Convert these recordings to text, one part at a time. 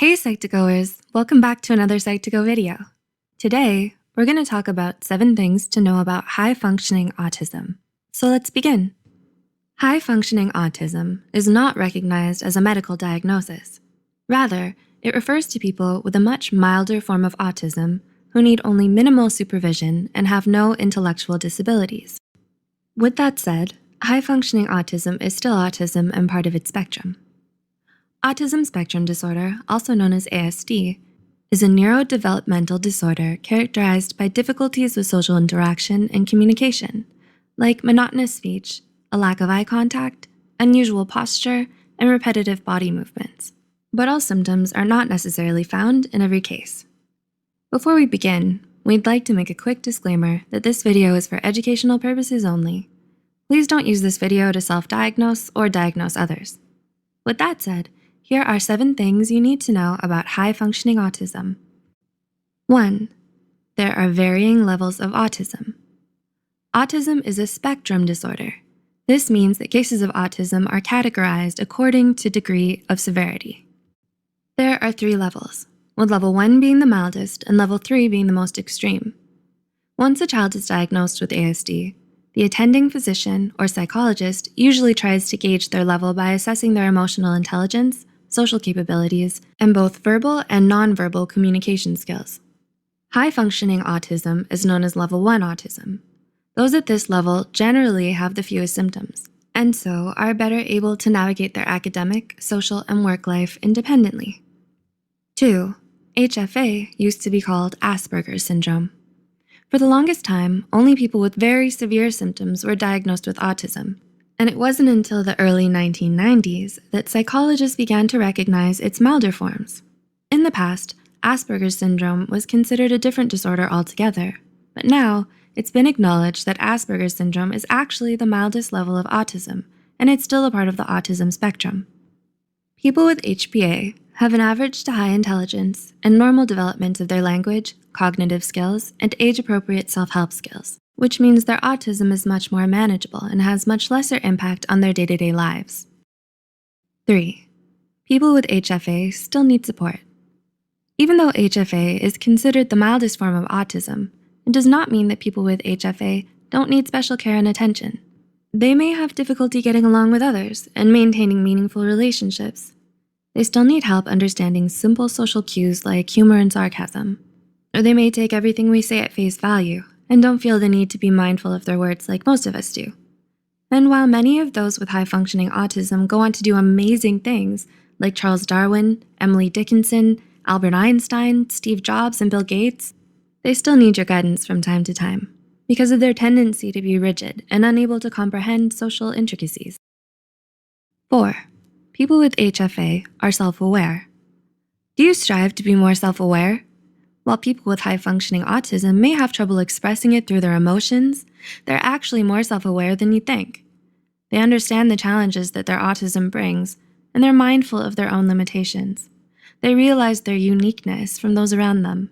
Hey Psych2Goers, welcome back to another Psych2Go video. Today, we're going to talk about 7 things to know about high-functioning autism. So let's begin. High-functioning autism is not recognized as a medical diagnosis. Rather, it refers to people with a much milder form of autism who need only minimal supervision and have no intellectual disabilities. With that said, high-functioning autism is still autism and part of its spectrum. Autism spectrum disorder, also known as ASD, is a neurodevelopmental disorder characterized by difficulties with social interaction and communication, like monotonous speech, a lack of eye contact, unusual posture, and repetitive body movements. But all symptoms are not necessarily found in every case. Before we begin, we'd like to make a quick disclaimer that this video is for educational purposes only. Please don't use this video to self-diagnose or diagnose others. With that said, here are 7 things you need to know about high-functioning autism. 1. There are varying levels of autism. Autism is a spectrum disorder. This means that cases of autism are categorized according to degree of severity. There are 3 levels, with level 1 being the mildest and level 3 being the most extreme. Once a child is diagnosed with ASD, the attending physician or psychologist usually tries to gauge their level by assessing their emotional intelligence, social capabilities, and both verbal and nonverbal communication skills. High-functioning autism is known as level 1 autism. Those at this level generally have the fewest symptoms, and so are better able to navigate their academic, social, and work life independently. 2. HFA used to be called Asperger's syndrome. For the longest time, only people with very severe symptoms were diagnosed with autism, and it wasn't until the early 1990s that psychologists began to recognize its milder forms. In the past, Asperger's syndrome was considered a different disorder altogether, but now it's been acknowledged that Asperger's syndrome is actually the mildest level of autism, and it's still a part of the autism spectrum. People with HPA have an average to high intelligence and normal development of their language, cognitive skills, and age-appropriate self-help skills, which means their autism is much more manageable and has much lesser impact on their day-to-day lives. 3. People with HFA still need support. Even though HFA is considered the mildest form of autism, it does not mean that people with HFA don't need special care and attention. They may have difficulty getting along with others and maintaining meaningful relationships. They still need help understanding simple social cues like humor and sarcasm. Or they may take everything we say at face value and don't feel the need to be mindful of their words like most of us do. And while many of those with high-functioning autism go on to do amazing things, like Charles Darwin, Emily Dickinson, Albert Einstein, Steve Jobs, and Bill Gates, they still need your guidance from time to time because of their tendency to be rigid and unable to comprehend social intricacies. 4. People with HFA are self-aware. Do you strive to be more self-aware? While people with high-functioning autism may have trouble expressing it through their emotions, they're actually more self-aware than you think. They understand the challenges that their autism brings, and they're mindful of their own limitations. They realize their uniqueness from those around them.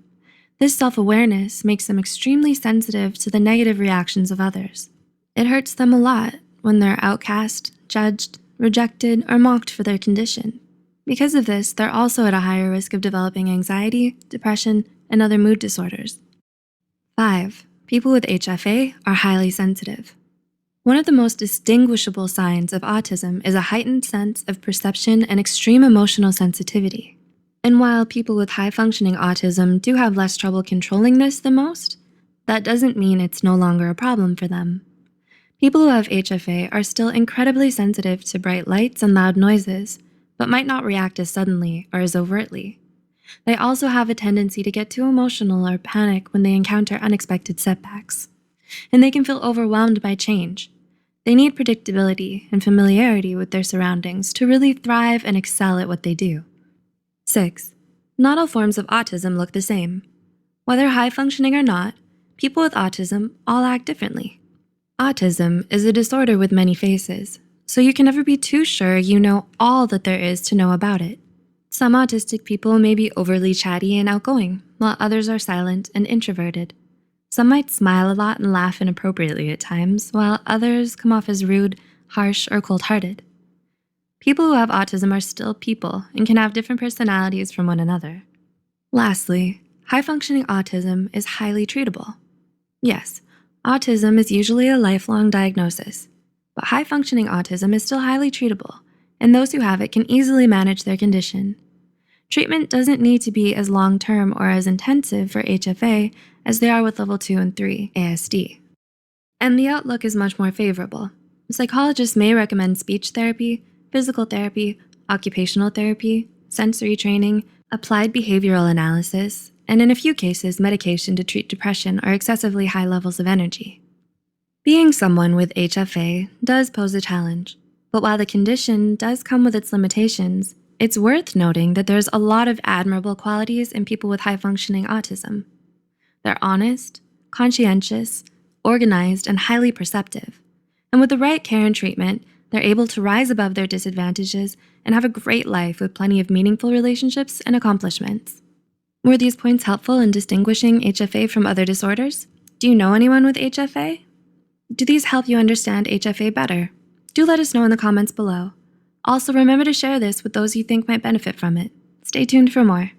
This self-awareness makes them extremely sensitive to the negative reactions of others. It hurts them a lot when they're outcast, judged, rejected, or mocked for their condition. Because of this, they're also at a higher risk of developing anxiety, depression, and other mood disorders. 5. People with HFA are highly sensitive. One of the most distinguishable signs of autism is a heightened sense of perception and extreme emotional sensitivity. And while people with high-functioning autism do have less trouble controlling this than most, that doesn't mean it's no longer a problem for them. People who have HFA are still incredibly sensitive to bright lights and loud noises, but might not react as suddenly or as overtly. They also have a tendency to get too emotional or panic when they encounter unexpected setbacks. And they can feel overwhelmed by change. They need predictability and familiarity with their surroundings to really thrive and excel at what they do. 6. Not all forms of autism look the same. Whether high-functioning or not, people with autism all act differently. Autism is a disorder with many faces, so you can never be too sure you know all that there is to know about it. Some autistic people may be overly chatty and outgoing, while others are silent and introverted. Some might smile a lot and laugh inappropriately at times, while others come off as rude, harsh, or cold-hearted. People who have autism are still people and can have different personalities from one another. Lastly, high-functioning autism is highly treatable. Yes, autism is usually a lifelong diagnosis, but high-functioning autism is still highly treatable, and those who have it can easily manage their condition. Treatment doesn't need to be as long-term or as intensive for HFA as they are with level 2 and 3 ASD. And the outlook is much more favorable. Psychologists may recommend speech therapy, physical therapy, occupational therapy, sensory training, applied behavioral analysis, and in a few cases, medication to treat depression or excessively high levels of energy. Being someone with HFA does pose a challenge, but while the condition does come with its limitations, it's worth noting that there's a lot of admirable qualities in people with high-functioning autism. They're honest, conscientious, organized, and highly perceptive. And with the right care and treatment, they're able to rise above their disadvantages and have a great life with plenty of meaningful relationships and accomplishments. Were these points helpful in distinguishing HFA from other disorders? Do you know anyone with HFA? Do these help you understand HFA better? Do let us know in the comments below. Also, remember to share this with those you think might benefit from it. Stay tuned for more.